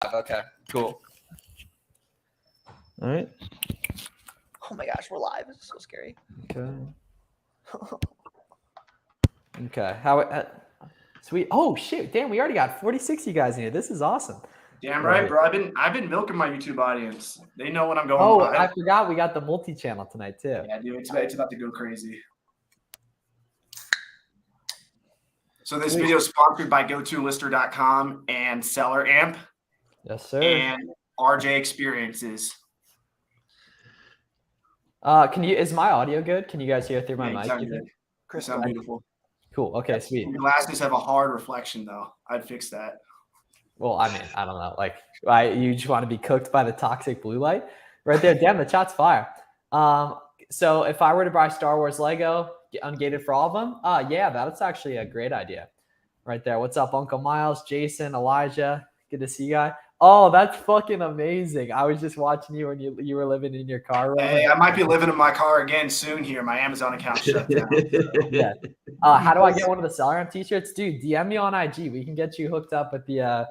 Okay, cool. All right. Oh my gosh, we're live. It's so scary. Okay. Okay. How? Sweet. Oh shit! Damn, we already got 46 you guys in here. This is awesome. Damn right, bro. I've been milking my YouTube audience. They know when I'm going Oh, live. I forgot we got the multi-channel tonight too. Yeah, dude, it's about to go crazy. So this video is sponsored by GoToLister.com and Seller Amp Yes, sir. and RJ Experiences. Is my audio good? Can you guys hear through my Yeah, mic? sound you good. think? You sound beautiful. Cool. Okay, sweet. Your glasses have a hard reflection, though. I'd fix that. Well, I mean, I don't know. Like, you just want to be cooked by the toxic blue light right there. Damn, the shot's fire. So if I were to buy Star Wars Lego ungated for all of them, yeah, that's actually a great idea right there. What's up, Uncle Miles, Jason, Elijah? Good to see you guys. Oh, that's fucking amazing. I was just watching you when you were living in your car. Hey, I might be living in my car again soon here. My Amazon account shut down. Yeah. How do I get one of the Seller Amp t-shirts? Dude, DM me on IG. We can get you hooked up with the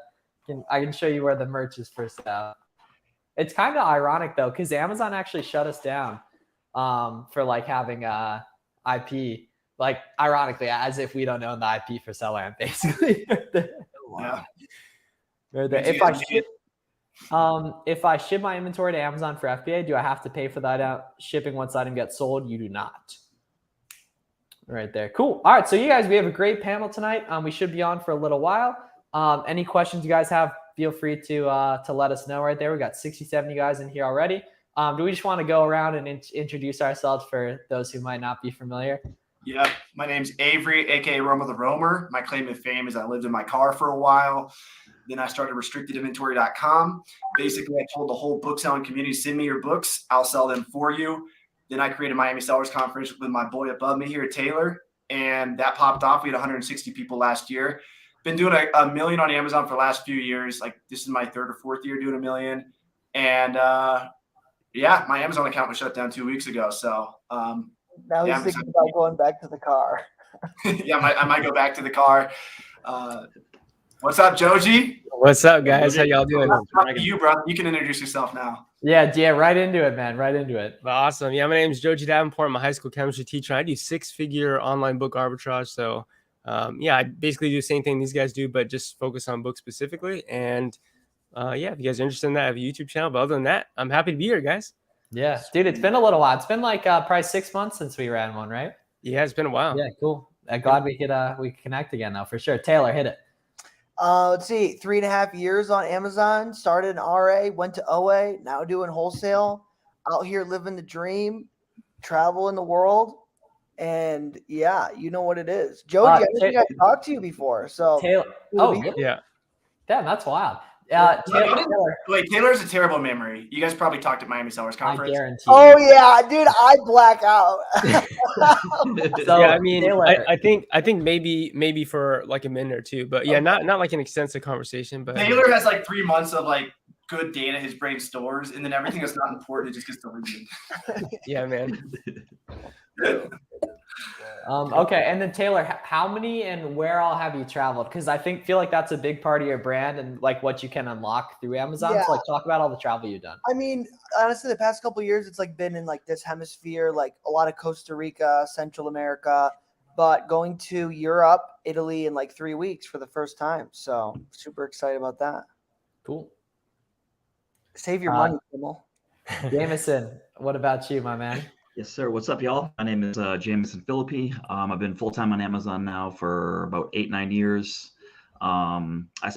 I can show you where the merch is for sale. It's kind of ironic though, because Amazon actually shut us down for like having IP. Like ironically, as if we don't own the IP for Seller Amp, basically. Yeah. If I ship my inventory to Amazon for FBA, do I have to pay for that shipping once the item gets sold? You do not. Right there. Cool. All right. So you guys, we have a great panel tonight. We should be on for a little while. Any questions you guys have, feel free to let us know right there. We got 60, 70 guys in here already. Do we just want to go around and introduce ourselves for those who might not be familiar? Yep. My name's Avery, aka Roma the Roamer. My claim to fame is I lived in my car for a while. Then I started restrictedinventory.com. Basically, I told the whole book selling community, send me your books. I'll sell them for you. Then I created Miami Sellers Conference with my boy above me here, Taylor. And that popped off. We had 160 people last year. Been doing a million on Amazon for the last few years. Like this is my third or fourth year doing a million. And yeah, my Amazon account was shut down 2 weeks ago. So now he's thinking about going back to the car. Yeah, I might go back to the car. What's up, Joji? What's up, guys? How y'all doing? You, bro. You can introduce yourself now. Yeah, right into it, man. Right into it. Awesome. Yeah, my name is Joji Davenport. I'm a high school chemistry teacher. I do six-figure online book arbitrage. So, yeah, I basically do the same thing these guys do, but just focus on books specifically. And, yeah, if you guys are interested in that, I have a YouTube channel. But other than that, I'm happy to be here, guys. Yeah, dude, it's been a little while. It's been like probably 6 months since we ran one, right? Yeah, it's been a while. Yeah, cool. Glad we could connect again, though, for sure. Taylor, hit it. Let's see, 3.5 years on Amazon, started in RA, went to OA, now doing wholesale, out here living the dream, travel in the world. And yeah, you know what it is. Jody, I think I talked to you before. So Taylor, yeah. Damn, that's wild. Wait, Taylor has a terrible memory. You guys probably talked at Miami Sellers Conference. I guarantee. Oh yeah, dude, I black out. So, yeah, I mean, I think maybe for like a minute or two, but yeah, not like an extensive conversation. But Taylor has like 3 months of like good data his brain stores, and then everything that's not important it just gets deleted. Yeah, man. Okay, and then Taylor, how many and where all have you traveled? Because I feel like that's a big part of your brand and like what you can unlock through Amazon. Yeah. So like talk about all the travel you've done. I mean, honestly, the past couple of years, it's like been in like this hemisphere, like a lot of Costa Rica, Central America, but going to Europe, Italy in like 3 weeks for the first time. So super excited about that. Cool. Save your money, Kimmel. Jamison, what about you, my man? Yes, sir. What's up, y'all? My name is Jamison Philippi. I've been full-time on Amazon now for about 8-9 years. I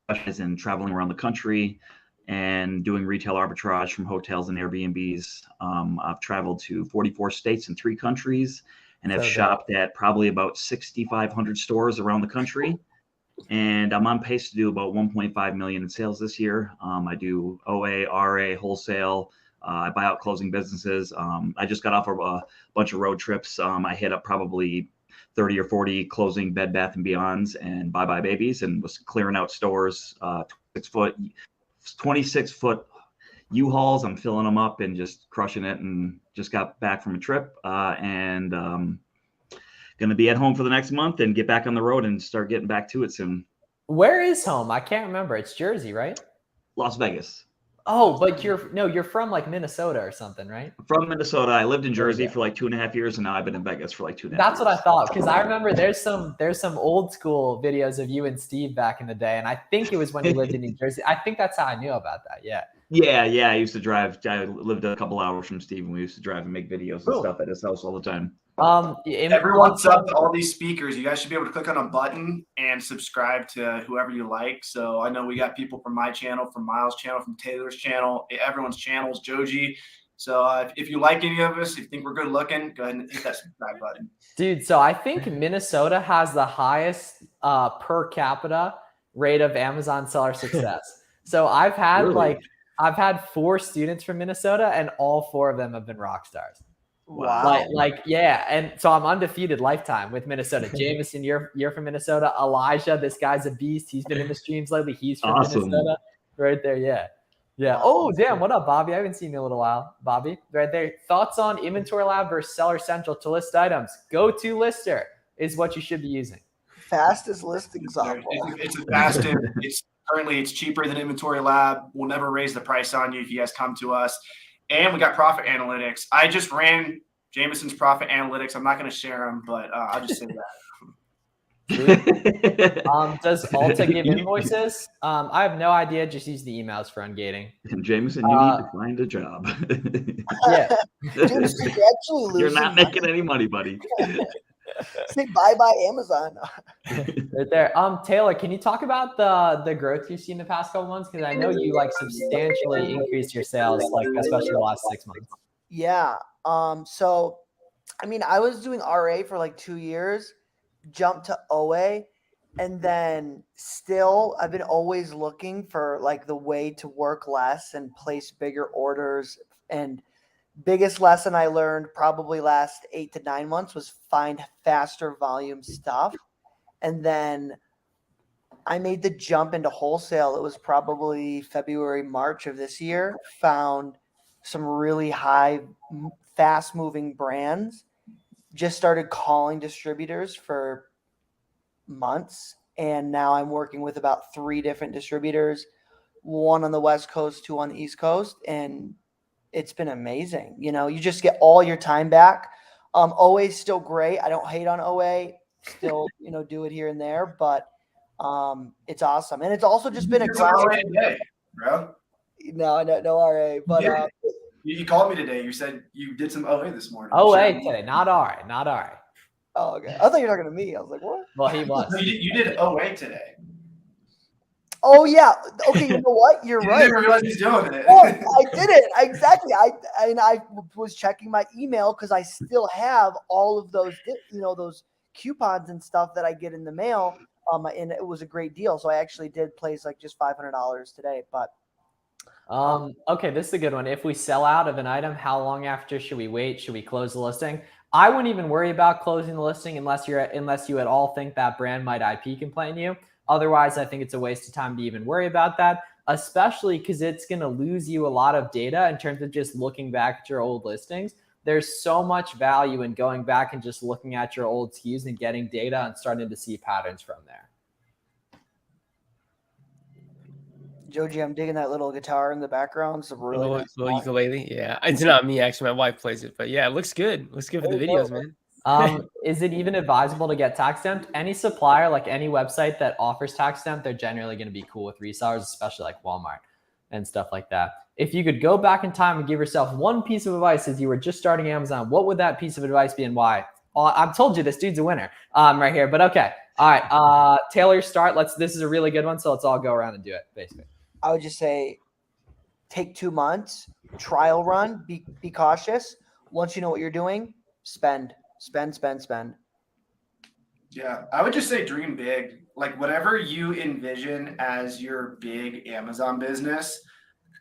specialize in traveling around the country and doing retail arbitrage from hotels and Airbnbs. I've traveled to 44 states and 3 countries and have shopped at probably about 6,500 stores around the country. And I'm on pace to do about 1.5 million in sales this year. I do OA, RA, wholesale. I buy out closing businesses. I just got off a bunch of road trips. I hit up probably 30 or 40 closing Bed Bath & Beyonds and Bye Bye Babies and was clearing out stores, 26-foot U-Hauls. I'm filling them up and just crushing it, and just got back from a trip and going to be at home for the next month and get back on the road and start getting back to it soon. Where is home? I can't remember. It's Jersey, right? Las Vegas. Oh, but you're from like Minnesota or something, right? From Minnesota. I lived in There we Jersey go. for like 2.5 years, and now I've been in Vegas for like 2.5 years. That's what I thought, because I remember there's some old school videos of you and Steve back in the day, and I think it was when you lived in New Jersey. I think that's how I knew about that. Yeah. Yeah. I used to drive. I lived a couple hours from Steve, and we used to drive and make videos and Cool. stuff at his house all the time. Everyone's up to all these speakers. You guys should be able to click on a button and subscribe to whoever you like. So I know we got people from my channel, from Miles' channel, from Taylor's channel, everyone's channels, Joji. So if you like any of us, if you think we're good looking, go ahead and hit that subscribe button. Dude, so I think Minnesota has the highest per capita rate of Amazon seller success. So I've had 4 students from Minnesota, and all 4 of them have been rock stars. Wow. Yeah. And so I'm undefeated lifetime with Minnesota. Jamison, you're from Minnesota. Elijah, this guy's a beast. He's been in the streams lately. He's from Minnesota. Right there. Yeah. Yeah. Oh, damn. What up, Bobby? I haven't seen you in a little while. Bobby, right there. Thoughts on Inventory Lab versus Seller Central to list items? Go-to lister is what you should be using. Fastest listing software. It's the fastest. Currently it's cheaper than Inventory Lab. We'll never raise the price on you if you guys come to us. And we got profit analytics. I just ran Jamison's profit analytics. I'm not going to share them, but I'll just say that. Does Alta give invoices? I have no idea. Just use the emails for ungating. Jameson, you need to find a job. Yeah. Jameson, you're actually losing. You're not making any money, buddy. Say bye-bye Amazon. Right there. Taylor, can you talk about the growth you've seen the past couple months? Because I know you like substantially increased your sales, like especially the last 6 months. Yeah. So, I mean, I was doing RA for like 2 years, jumped to OA, and then still I've been always looking for like the way to work less and place bigger orders. And biggest lesson I learned probably last 8 to 9 months was find faster volume stuff. And then I made the jump into wholesale. It was probably February, March of this year. Found some really high, fast moving brands. Just started calling distributors for months. And now I'm working with about 3 different distributors, 1 on the West Coast, 2 on the East Coast. And it's been amazing. You know, you just get all your time back. OA is still great. I don't hate on OA. Still, do it here and there, but it's awesome. And it's also just been a ground day, bro. No RA, but you called me today. You said you did some OA this morning. OA today, not RA. Oh, okay. I thought you were talking to me. I was like, what? Well, he was. You did OA today. Oh yeah. Okay. You know what? You're right. Didn't realize he's doing it. Well, I did it exactly. I was checking my email because I still have all of those, those coupons and stuff that I get in the mail. And it was a great deal. So I actually did place like just $500 today. But okay, this is a good one. If we sell out of an item, how long after should we wait? Should we close the listing? I wouldn't even worry about closing the listing unless you at all think that brand might IP complain you. Otherwise, I think it's a waste of time to even worry about that, especially because it's going to lose you a lot of data in terms of just looking back at your old listings. There's so much value in going back and just looking at your old SKUs and getting data and starting to see patterns from there. Joji, I'm digging that little guitar in the background. It's a really nice little ukulele. Yeah, it's not me actually. My wife plays it, but yeah, it looks good. Looks good for the videos, man. Is it even advisable to get tax stamped? Any supplier, like any website that offers tax stamp, they're generally going to be cool with resellers, especially like Walmart and stuff like that. If you could go back in time and give yourself one piece of advice as you were just starting Amazon, what would that piece of advice be and why? I've told you this dude's a winner right here, but okay. All right. Taylor, start. This is a really good one. So let's all go around and do it basically. I would just say take 2 months, trial run, be cautious. Once you know what you're doing, spend. Yeah, I would just say dream big. Like whatever you envision as your big Amazon business,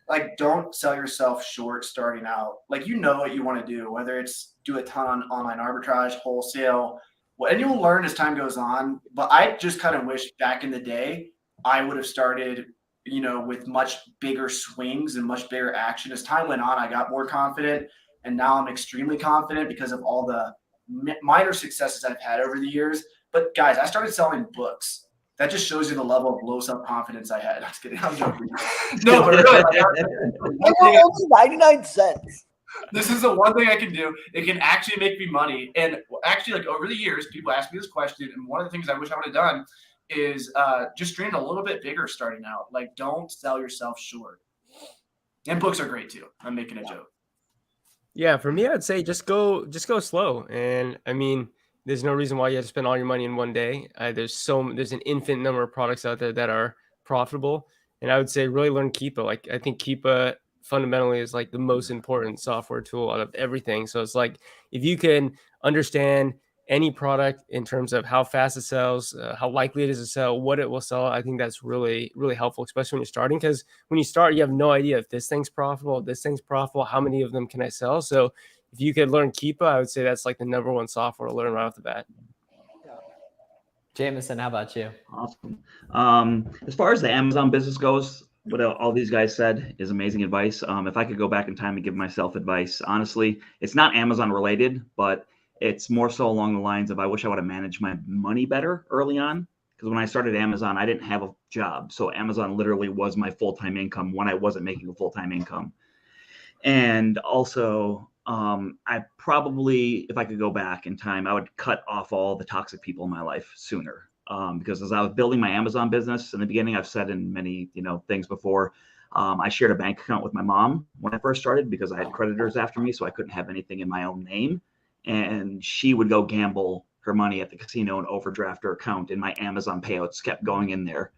like don't sell yourself short starting out. Like you know what you want to do, whether it's do a ton on online arbitrage, wholesale, and you'll learn as time goes on. But I just kind of wish back in the day I would have started, with much bigger swings and much bigger action. As time went on, I got more confident, and now I'm extremely confident because of all the minor successes I've had over the years. But guys, I started selling books That just shows you the level of low self-confidence I had. I'm just kidding. I'm joking. No, but really, They were only 99 cents. this is the one thing I can do. It can actually make me money. And actually, like over the years, people ask me this question, and one of the things I wish I would have done is just dream a little bit bigger starting out. Like, don't sell yourself short. And books are great too. I'm making a joke. Yeah, for me, I'd say just go slow. And I mean, there's no reason why you have to spend all your money in one day. There's an infinite number of products out there that are profitable. And I would say really learn Keepa. Like, I think Keepa fundamentally is like the most important software tool out of everything. So it's like, if you can understand any product in terms of how fast it sells, how likely it is to sell, what it will sell, I think that's really, really helpful, especially when you're starting. Because when you start, you have no idea if this thing's profitable, how many of them can I sell? So if you could learn Keepa, I would say that's like the number one software to learn right off the bat. Jamison, how about you? Awesome. As far as the Amazon business goes, what all these guys said is amazing advice. If I could go back in time and give myself advice, honestly, it's not Amazon related, but it's more so along the lines of I wish I would have managed my money better early on. Because when I started Amazon, I didn't have a job. So Amazon literally was my full-time income when I wasn't making a full-time income. And also, I probably, if I could go back in time, I would cut off all the toxic people in my life sooner. Because as I was building my Amazon business in the beginning, I've said in many, things before, I shared a bank account with my mom when I first started because I had creditors after me, so I couldn't have anything in my own name. And she would go gamble her money at the casino and overdraft her account, and my Amazon payouts kept going in there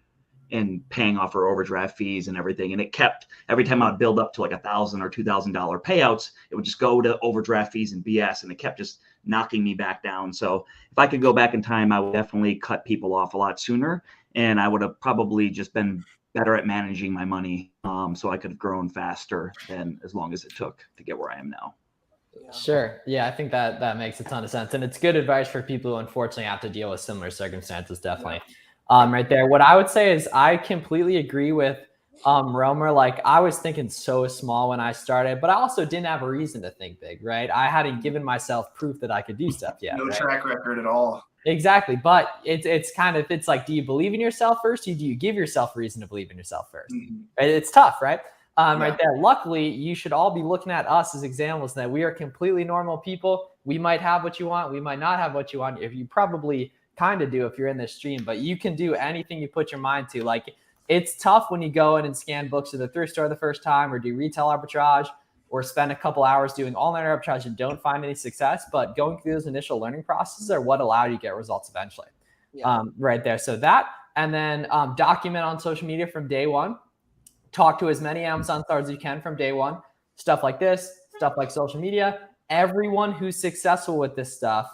and paying off her overdraft fees and everything. And it kept, every time I would build up to like $1,000 or $2,000 payouts, it would just go to overdraft fees and BS, and it kept just knocking me back down. So if I could go back in time, I would definitely cut people off a lot sooner, and I would have probably just been better at managing my money, so I could have grown faster than as long as it took to get where I am now. Sure. Yeah, I think that makes a ton of sense. And it's good advice for people who unfortunately have to deal with similar circumstances, definitely. Right there. What I would say is I completely agree with Romer. Like, I was thinking so small when I started, but I also didn't have a reason to think big, right? I hadn't given myself proof that I could do stuff yet. No right? track record at all. Exactly. But it's like, do you believe in yourself first? Or do you give yourself a reason to believe in yourself first? Mm-hmm. Right? It's tough, right? Right there. Luckily, you should all be looking at us as examples that we are completely normal people. We might have what you want. We might not have what you want. If you probably kind of do if you're in this stream, but you can do anything you put your mind to. Like, it's tough when you go in and scan books at the thrift store the first time, or do retail arbitrage, or spend a couple hours doing online arbitrage and don't find any success. But going through those initial learning processes are what allow you to get results eventually. Right there. So that, and then document on social media from day one. Talk to as many Amazon stars as you can from day one. Stuff like this, stuff like social media. Everyone who's successful with this stuff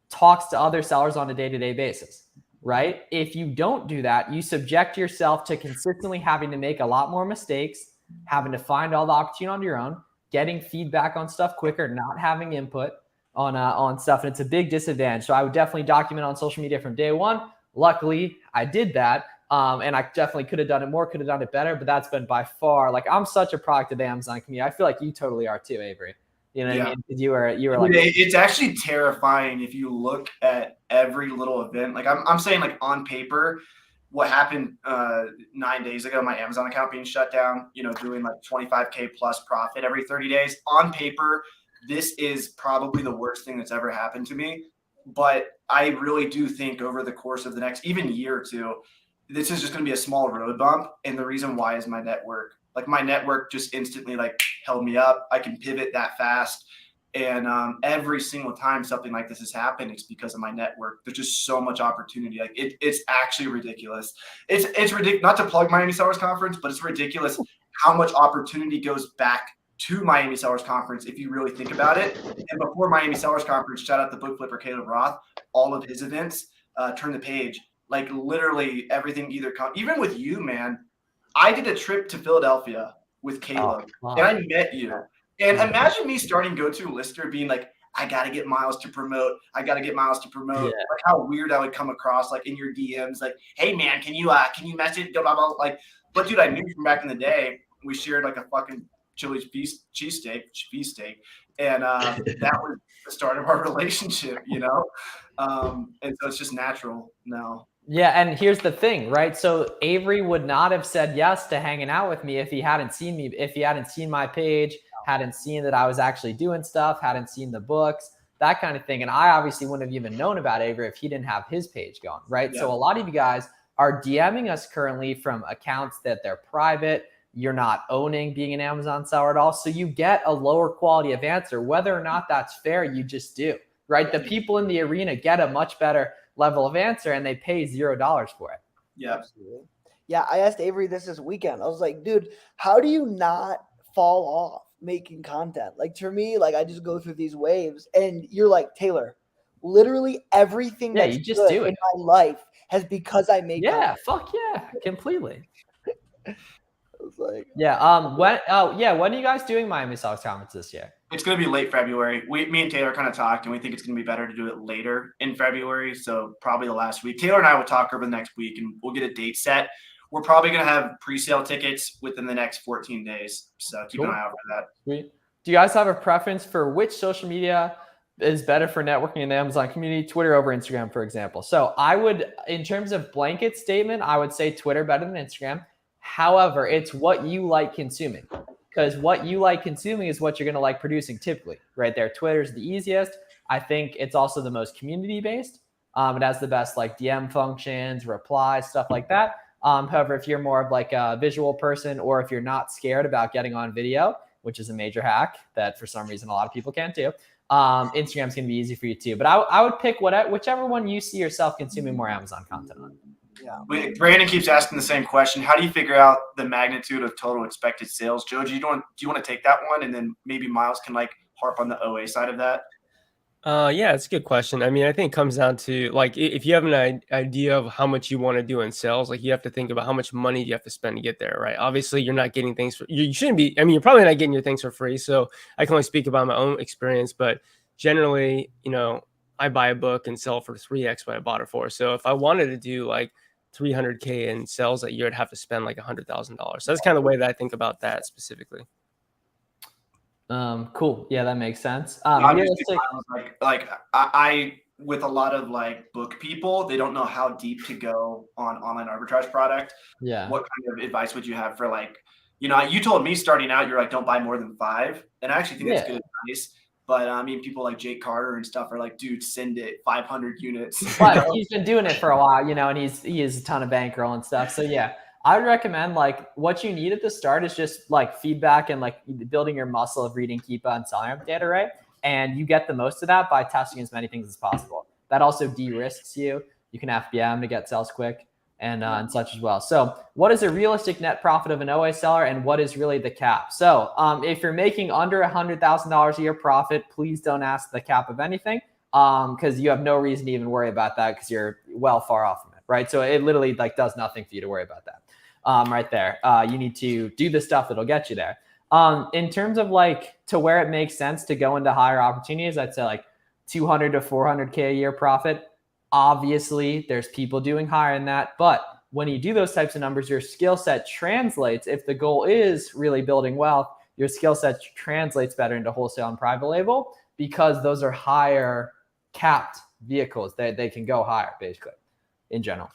talks to other sellers on a day-to-day basis, right? If you don't do that, you subject yourself to consistently having to make a lot more mistakes, having to find all the opportunity on your own, getting feedback on stuff quicker, not having input on stuff. And it's a big disadvantage. So I would definitely document on social media from day one. Luckily, I did that. And I definitely could have done it more, could have done it better, but that's been by far, like, I'm such a product of the Amazon community. I feel like you totally are too, Avery. You know what I mean? You were like, it's actually terrifying if you look at every little event. Like, I'm saying, like, on paper, what happened 9 days ago, my Amazon account being shut down, doing like 25K plus profit every 30 days. On paper, this is probably the worst thing that's ever happened to me. But I really do think over the course of the next even year or two, this is just going to be a small road bump. And the reason why is my network. Like, my network just instantly held me up. I can pivot that fast. And every single time something like this has happened, it's because of my network. There's just so much opportunity. Like, it's actually ridiculous. It's ridiculous, not to plug Miami Sellers Conference, but it's ridiculous how much opportunity goes back to Miami Sellers Conference if you really think about it. And before Miami Sellers Conference, shout out the book flipper Caleb Roth, all of his events, Turn the Page. Like, literally everything even with you, man. I did a trip to Philadelphia with Caleb, and I met you. And imagine me starting Go-To Lister being like, I got to get Miles to promote. Yeah. Like, how weird I would come across, like, in your DMs, like, hey, man, can you message, blah, blah, blah. Like, but dude, I knew from back in the day, we shared like a fucking Chili's cheesesteak, and that was the start of our relationship, And so it's just natural now. Yeah, and here's the thing, right? So Avery would not have said yes to hanging out with me if he hadn't seen me, if he hadn't seen my page, hadn't seen that I was actually doing stuff, hadn't seen the books, that kind of thing. And I obviously wouldn't have even known about Avery if he didn't have his page going, right? Yeah. So a lot of you guys are DMing us currently from accounts that they're private. You're not owning being an Amazon seller at all. So you get a lower quality of answer. Whether or not that's fair, you just do, right? The people in the arena get a much better level of answer and they pay $0 for it. Yeah. Absolutely. Yeah, I asked Avery this weekend. I was like, dude, how do you not fall off making content? Like, to me, like, I just go through these waves, and you're like, Taylor, literally everything Yeah, that's you just good do it. in my life has because I make Yeah, content. fuck yeah, completely. I was like, Yeah. When are you guys doing Miami Sox Conference this year? It's going to be late February. Me and Taylor kind of talked, and we think it's going to be better to do it later in February. So probably the last week. Taylor and I will talk over the next week, and we'll get a date set. We're probably going to have pre-sale tickets within the next 14 days. So keep an eye out for that. Sweet. Do you guys have a preference for which social media is better for networking in the Amazon community, Twitter over Instagram, for example? So I would, in terms of blanket statement, I would say Twitter better than Instagram. However, it's what you like consuming, because what you like consuming is what you're going to like producing typically, right there. Twitter's the easiest. I think it's also the most community based. It has the best like DM functions, replies, stuff like that. However, if you're more of like a visual person, or if you're not scared about getting on video, which is a major hack that for some reason a lot of people can't do, Instagram's going to be easy for you too. But I would pick whichever one you see yourself consuming more Amazon content on. yeah. Brandon keeps asking the same question. How do you figure out the magnitude of total expected sales? Joe, do you want to take that one, and then maybe Miles can like harp on the OA side of that? Yeah, it's a good question. I mean, I think it comes down to like if you have an idea of how much you want to do in sales, like you have to think about how much money you have to spend to get there, right? Obviously, you're not getting things you shouldn't be. I mean, you're probably not getting your things for free. So I can only speak about my own experience, but generally, I buy a book and sell for 3x what I bought it for. So if I wanted to do like 300K in sales that year, I'd have to spend like $100,000. So that's kind of the way that I think about that specifically. Cool. Yeah, that makes sense. Realistic. I with a lot of like book people, they don't know how deep to go on online arbitrage product. Yeah. What kind of advice would you have for like, you told me starting out, you're like, don't buy more than 5. And I actually think that's good advice. But I mean, people like Jake Carter and stuff are like, dude, send it 500 units. But he's been doing it for a while, and he has a ton of bankroll and stuff. So yeah, I would recommend like what you need at the start is just like feedback and like building your muscle of reading Keepa and selling data, right? And you get the most of that by testing as many things as possible. That also de-risks you. You can FBM to get sales quick and such as well. So what is a realistic net profit of an OA seller, and what is really the cap? So if you're making under $100,000 a year profit, please don't ask the cap of anything, because you have no reason to even worry about that, because you're well far off from it, right? So it literally like does nothing for you to worry about that. Right there. You need to do the stuff that'll get you there. In terms of like to where it makes sense to go into higher opportunities, I'd say like 200 to 400K a year profit. Obviously, there's people doing higher than that, but when you do those types of numbers, your skill set translates. If the goal is really building wealth, your skill set translates better into wholesale and private label, because those are higher capped vehicles. They can go higher, basically, in general.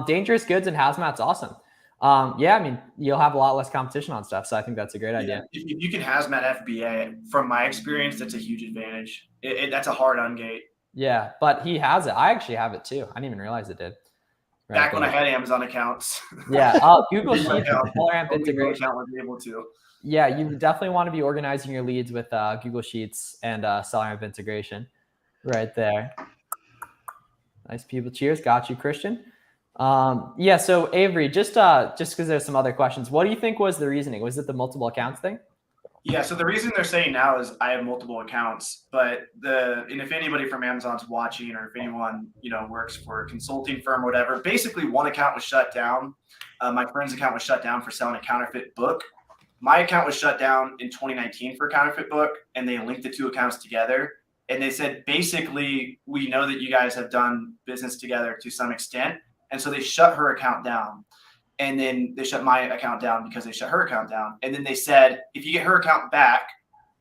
Dangerous goods and hazmat's awesome. Yeah, I mean, you'll have a lot less competition on stuff, so I think that's a great idea. If you can hazmat FBA, from my experience, that's a huge advantage. That's a hard ungate. Yeah, but he has it. I actually have it too. I didn't even realize it did. Right, back when I had Amazon accounts. Yeah, Google Sheets, SellerAmp integration. Able to. Yeah, you definitely want to be organizing your leads with Google Sheets and SellerAmp integration, right there. Nice people. Cheers. Got you, Christian. Yeah. So Avery, just because there's some other questions, what do you think was the reasoning? Was it the multiple accounts thing? Yeah. So the reason they're saying now is I have multiple accounts, and if anybody from Amazon's watching, or if anyone, works for a consulting firm or whatever, basically one account was shut down. My friend's account was shut down for selling a counterfeit book. My account was shut down in 2019 for a counterfeit book, and they linked the two accounts together. And they said, basically, we know that you guys have done business together to some extent. And so they shut her account down. And then they shut my account down because they shut her account down. And then they said, if you get her account back,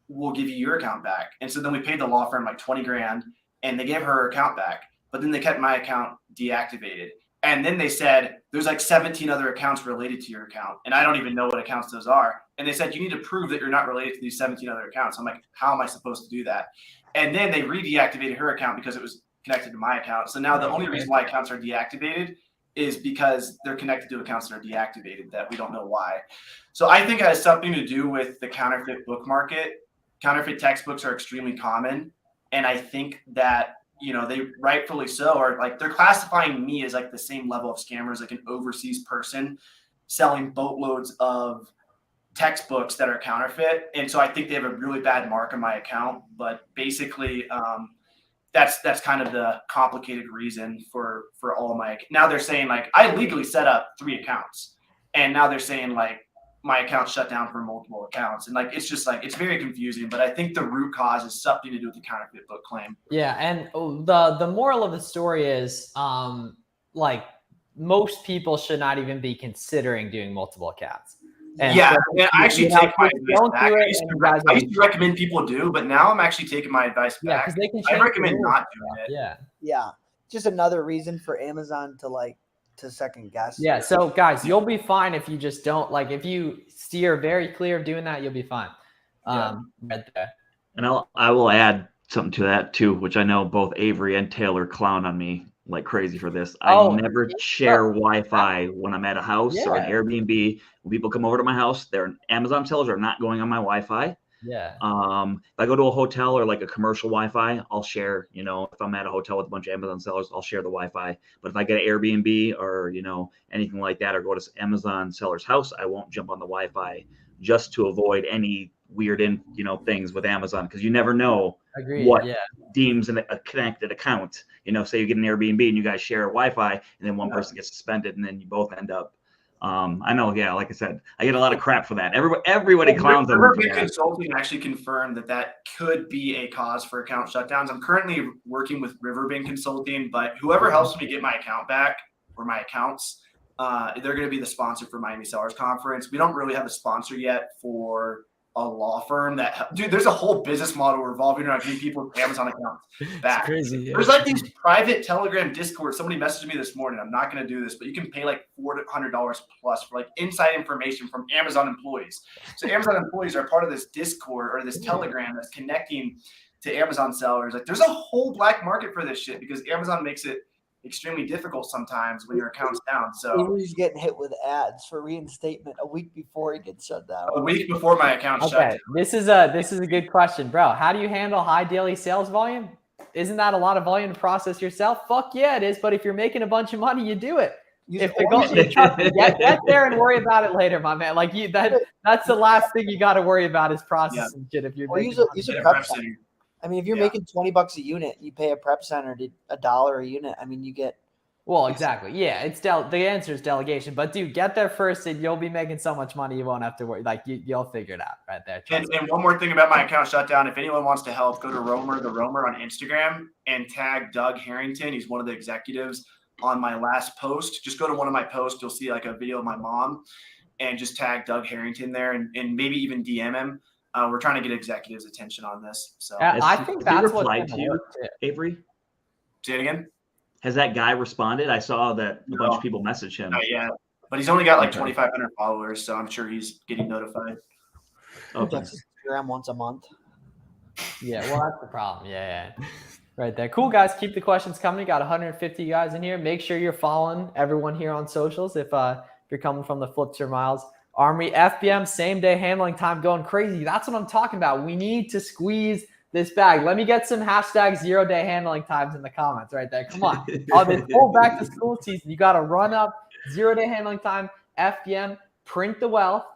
we'll give you your account back. And so then we paid the law firm like $20,000, and they gave her account back. but then they kept my account deactivated. And then they said, there's like 17 other accounts related to your account. And I don't even know what accounts those are. And they said, you need to prove that you're not related to these 17 other accounts. I'm like, how am I supposed to do that? And then they re-deactivated her account because it was connected to my account. So now the only reason why accounts are deactivated is because they're connected to accounts that are deactivated that we don't know why. So I think it has something to do with the counterfeit book market. Counterfeit textbooks are extremely common. And I think that, they rightfully so are like, they're classifying me as like the same level of scammers, like an overseas person selling boatloads of textbooks that are counterfeit. And so I think they have a really bad mark on my account, but basically that's kind of the complicated reason for all my, now they're saying like, I legally set up 3 accounts and now they're saying like, my account shut down for multiple accounts. And like, it's just like, it's very confusing, but I think the root cause is something to do with the counterfeit book claim. Yeah. And the moral of the story is like most people should not even be considering doing multiple accounts. And yeah. so, and I actually take my advice back. I used to recommend people do, but now I'm actually taking my advice back. Yeah, because they can I recommend not doing it. Yeah. Yeah. Just another reason for Amazon to second guess. Yeah. So guys, you'll be fine if you just don't if you steer very clear of doing that, you'll be fine. Right there. And I will add something to that too, which I know both Avery and Taylor clown on me like crazy for this. I never share Wi-Fi when I'm at a house or an Airbnb. When people come over to my house, their Amazon sellers are not going on my Wi-Fi. Yeah. If I go to a hotel or like a commercial Wi-Fi, I'll share, if I'm at a hotel with a bunch of Amazon sellers, I'll share the Wi-Fi. But if I get an Airbnb or, anything like that, or go to Amazon seller's house, I won't jump on the Wi-Fi just to avoid any weird, things with Amazon. Cause you never know what deems a connected account, say you get an Airbnb and you guys share a Wi-Fi and then one person gets suspended and then you both end up. I know, like I said, I get a lot of crap for that. Everybody clowns on me. Riverbend Consulting actually confirmed that could be a cause for account shutdowns. I'm currently working with Riverbend Consulting, but whoever helps me get my account back or my accounts, they're going to be the sponsor for Miami Sellers Conference. We don't really have a sponsor yet for a law firm dude, there's a whole business model revolving around getting people with Amazon accounts back. It's crazy. Yeah. There's like these private Telegram Discord. Somebody messaged me this morning. I'm not going to do this, but you can pay like $400 plus for like inside information from Amazon employees. So Amazon employees are part of this Discord or this Telegram that's connecting to Amazon sellers. Like there's a whole black market for this shit because Amazon makes it extremely difficult sometimes when your account's down. So he's getting hit with ads for reinstatement a week before he gets shut down. A week before my account shut down. This is a good question, bro. How do you handle high daily sales volume? Isn't that a lot of volume to process yourself? Fuck yeah, it is. But if you're making a bunch of money, you do it. If the goal, get there and worry about it later, my man. Like that's the last thing you got to worry about is processing shit. If you're use a prep center. I mean, if you're making $20 a unit, you pay a prep center $1 a unit. I mean, you get. Well, exactly. Yeah, it's the answer is delegation. But dude, get there first, and you'll be making so much money you won't have to worry. Like you'll figure it out right there. And one more thing about my account shutdown: if anyone wants to help, go to the Roamer on Instagram and tag Doug Harrington. He's one of the executives on my last post. Just go to one of my posts. You'll see like a video of my mom, and just tag Doug Harrington there, and maybe even DM him. We're trying to get executives' attention on this. So I think that's what to you, Avery. Say it again. Has that guy responded? I saw that a bunch of people message him. Not yet, but he's only got like 2,500 followers, so I'm sure he's getting notified. Okay. Instagram once a month. Yeah, well, that's the problem. Yeah. Right there. Cool, guys. Keep the questions coming. We got 150 guys in here. Make sure you're following everyone here on socials if you're coming from the Flips or Miles Army. FBM, same day handling time going crazy. That's what I'm talking about. We need to squeeze this bag. Let me get some hashtag 0 day handling times in the comments right there. Come on. This whole back to school season, you got to run up 0 day handling time. FBM, print the wealth.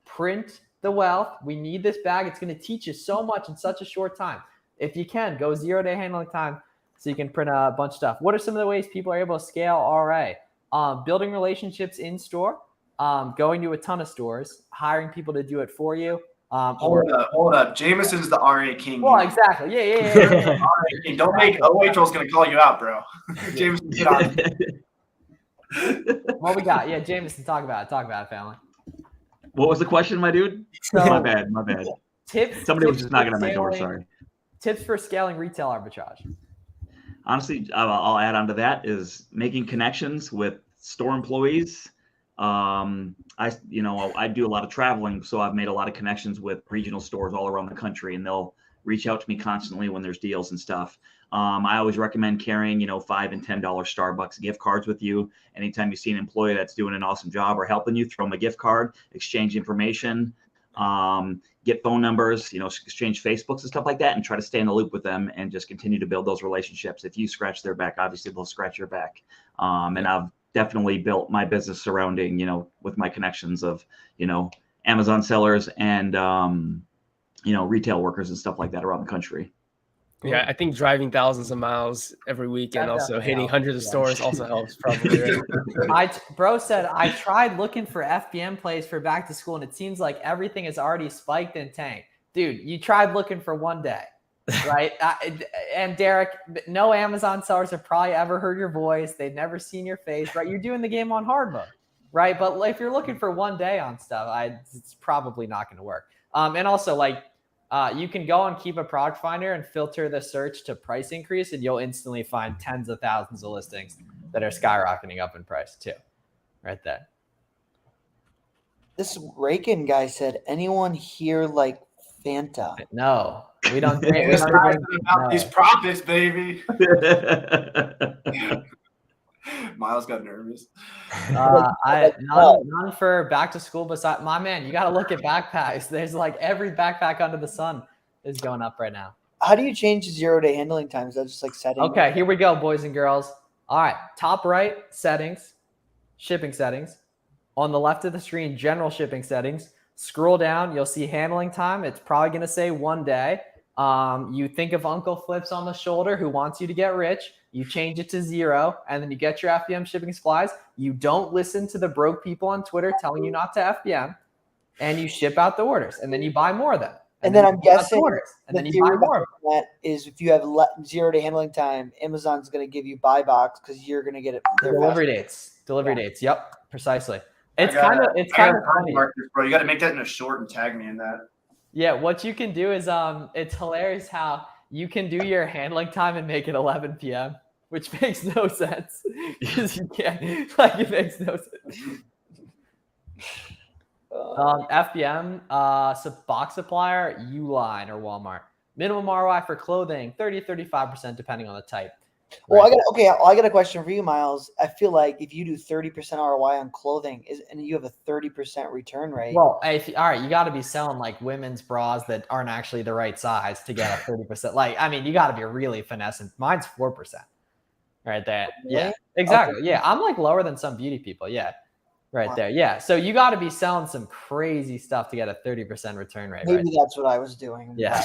Print the wealth. We need this bag. It's going to teach you so much in such a short time. If you can, go 0 day handling time so you can print a bunch of stuff. What are some of the ways people are able to scale RA? Building relationships in store. Going to a ton of stores, hiring people to do it for you. Hold up. Jamison's the RA king. Well, exactly. Yeah. Don't make OHL's going to call you out, bro. Jameson, get on. What we got? Yeah, Jamison, talk about it, family. What was the question, my dude? So, my bad. Tips. Somebody was just knocking on my door. Sorry. Tips for scaling retail arbitrage. honestly, I'll add on to that is making connections with store employees. I do a lot of traveling, so I've made a lot of connections with regional stores all around the country, and they'll reach out to me constantly when there's deals and stuff. I always recommend carrying, $5 and $10 Starbucks gift cards with you. Anytime you see an employee that's doing an awesome job or helping you, throw them a gift card, exchange information, get phone numbers, exchange Facebooks and stuff like that, and try to stay in the loop with them and just continue to build those relationships. If you scratch their back, obviously they'll scratch your back. And I've definitely built my business surrounding, with my connections of, Amazon sellers and, retail workers and stuff like that around the country. Yeah, I think driving thousands of miles every week and That also definitely hitting helps, hundreds of yeah. stores also helps probably. Right? Bro said, I tried looking for FBM plays for back to school, and it seems like everything is already spiked and tanked. Dude, you tried looking for one day, right? And Derek, no Amazon sellers have probably ever heard your voice. They've never seen your face, right? You're doing the game on hard mode, right? But if you're looking for one day on stuff, it's probably not going to work. And also, you can go on Keep a Product Finder and filter the search to price increase, and you'll instantly find tens of thousands of listings that are skyrocketing up in price too, right there. This Rakin guy said, anyone here like Fanta? No, we don't. drink- we This don't guy's drink- about no. these profits, baby. Miles got nervous. None for back to school. Besides, my man, you got to look at backpacks. There's every backpack under the sun is going up right now. How do you change the 0-day handling time? Is that just setting? Okay, here we go, boys and girls. All right, top right, settings, shipping settings. On the left of the screen, general shipping settings. Scroll down, you'll see handling time. It's probably going to say 1 day. You think of Uncle Flips on the shoulder who wants you to get rich. You change it to 0, and then you get your FBM shipping supplies. You don't listen to the broke people on Twitter telling you not to FBM, and you ship out the orders, and then you buy more of them. And then I'm guessing orders, and then the you buy theory more. behind that is if you have 0-day handling time, Amazon's going to give you buy box because you're going to get it. there Delivery faster. dates. Yep, precisely. It's I kind of got funny. markers, bro. You got to make that in a short and tag me in that. Yeah, what you can do is it's hilarious how you can do your handling time and make it 11 p.m., which makes no sense because you can't. It makes no sense. FBM, box supplier, Uline or Walmart. Minimum ROI for clothing, 30-35% depending on the type. Well, I got a question for you, Miles. I feel like if you do 30% ROI on clothing, and you have a 30% return rate. Well, all right, you got to be selling women's bras that aren't actually the right size to get a 30%. You got to be really finessing. Mine's 4%, right there. Really? Yeah, exactly. Okay. Yeah, I'm lower than some beauty people. Yeah, right there. Yeah, so you got to be selling some crazy stuff to get a 30% return rate. Maybe right? that's what I was doing. Yeah.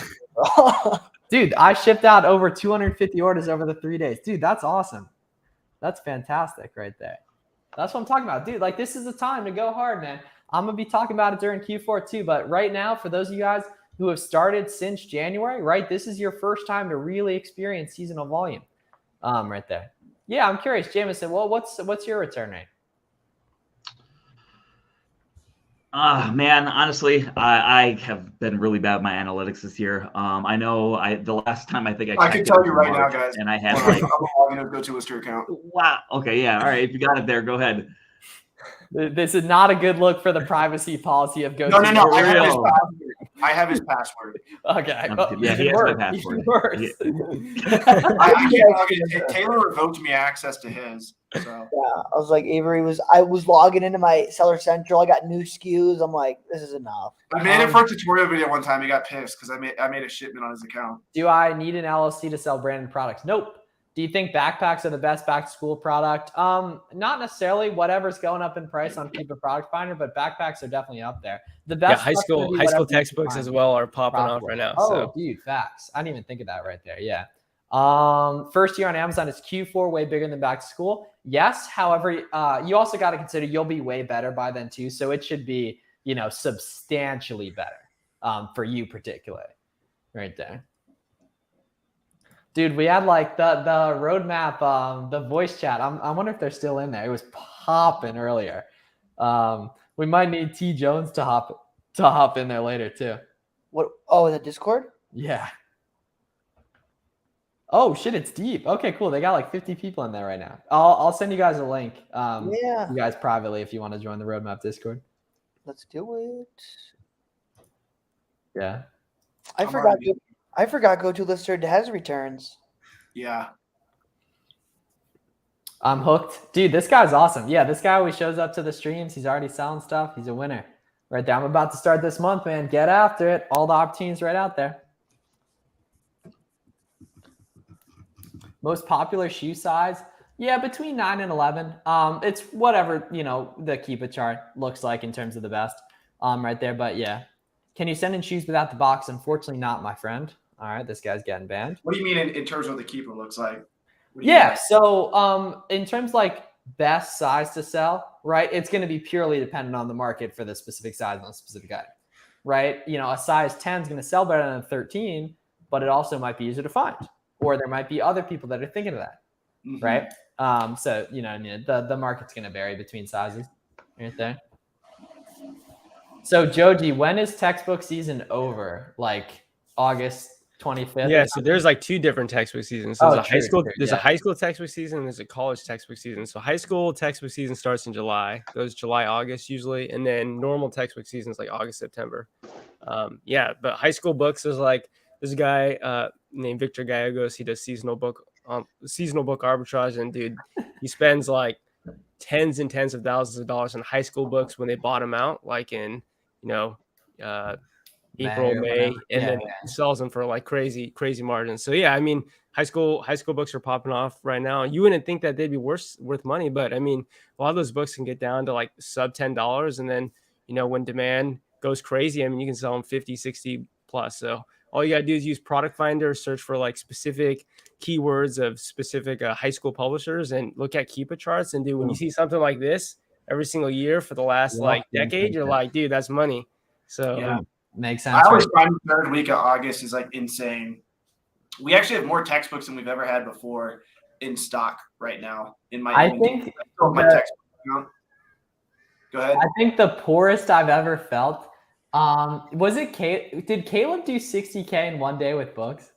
Dude, I shipped out over 250 orders over the 3 days. Dude, that's awesome. That's fantastic right there. That's what I'm talking about. Dude, this is the time to go hard, man. I'm going to be talking about it during Q4 too. But right now, for those of you guys who have started since January, right, this is your first time to really experience seasonal volume right there. Yeah, I'm curious. Jamison, well, what's your return rate? Man, honestly, I have been really bad at my analytics this year. I know the last time I think I can tell you right now, guys. And I had I'm logging in to GoToLister account. wow. Okay, yeah. All right. If you got it there, go ahead. This is not a good look for the privacy policy of GoTo. No. I I have his password. Okay. Yeah, he has my password. Worse. I can't log in. Taylor revoked me access to his. So Yeah, I was like, I was logging into my Seller Central. I got new SKUs. I'm like, this is enough. I made it for a tutorial video one time. He got pissed because I made a shipment on his account. Do I need an LLC to sell branded products? Nope. Do you think backpacks are the best back to school product? Not necessarily. Whatever's going up in price on Keep a Product Finder, but backpacks are definitely up there. The best high school textbooks as well are popping off right now. Oh, dude, facts. I didn't even think of that right there. Yeah. First year on Amazon is Q4 way bigger than back to school. Yes. However, you also got to consider you'll be way better by then too. So it should be, substantially better for you particularly right there. Dude, we had the roadmap, the voice chat. I wonder if they're still in there. It was popping earlier. We might need T Jones to hop in there later too. What? Oh, in the Discord? Yeah. Oh shit, it's deep. Okay, cool. They got like 50 people in there right now. I'll send you guys a link. Yeah. You guys privately if you want to join the Roadmap Discord. Let's do it. Yeah. I I'm forgot. already- I forgot Go To Lister has returns. Yeah. I'm hooked. Dude, this guy's awesome. Yeah, this guy always shows up to the streams. He's already selling stuff. He's a winner. Right there. I'm about to start this month, man. Get after it. All the opportunities right out there. Most popular shoe size? Yeah, between 9 and 11. It's whatever, the Keepa chart looks like in terms of the best right there. But yeah. Can you send in shoes without the box? Unfortunately not, my friend. All right, this guy's getting banned. What do you mean in terms of what the keeper looks like? What do you Yeah, mean? so in terms like best size to sell, right? It's going to be purely dependent on the market for the specific size on a specific item, right? A size 10 is going to sell better than a 13, but it also might be easier to find, or there might be other people that are thinking of that, Mhm. right? So the market's going to vary between sizes, right there. So Joji, when is textbook season over? Like August 25th? Yeah, so there's like 2 different textbook seasons. So there's a high school textbook season, and there's a college textbook season. So high school textbook season starts in July, goes July, August usually, and then normal textbook season is like August, September. Yeah, but high school books is like there's a guy named Victor Gallegos. He does seasonal book arbitrage, and dude, he spends like tens and tens of thousands of dollars on high school books when they bottom out, like in April, May, and then sells them for like crazy margins. So yeah, I mean, high school books are popping off right now. You wouldn't think that they'd be worth money, but I mean, a lot of those books can get down to like sub $10, and then when demand goes crazy, I mean, you can sell them 50, 60 plus. So all you gotta do is use Product Finder, search for like specific keywords of specific high school publishers, and look at Keepa charts. And dude, when you see something like this every single year for the last like decade, you're like, dude, that's money. So Yeah. Makes sense. I always find the third week of August is like insane. We actually have more textbooks than we've ever had before in stock right now. In my textbook account. Go ahead. I think the poorest I've ever felt. Did Caleb do 60K in one day with books?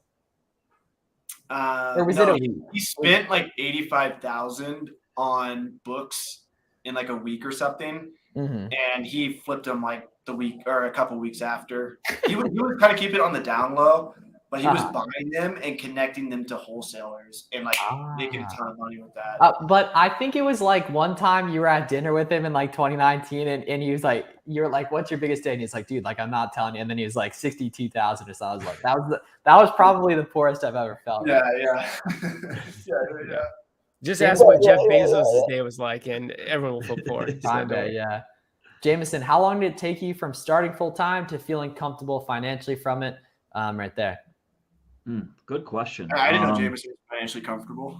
Or was it a week? He spent like 85,000 on books in like a week or something, and he flipped them like the week or a couple weeks after. He would kind of keep it on the down low, but he was buying them and connecting them to wholesalers and like making a ton of money with that. But I think it was like one time you were at dinner with him in like 2019, and he was like, "You're like, what's your biggest day?" And he's like, "Dude, like I'm not telling you." And then he was like 62,000 or so. I was like, that was probably the poorest I've ever felt. Yeah. Just ask what Jeff Bezos' day was like, and everyone will feel poor. Yeah. Jamison, how long did it take you from starting full time to feeling comfortable financially from it? Right there. Good question. I didn't know Jamison was financially comfortable.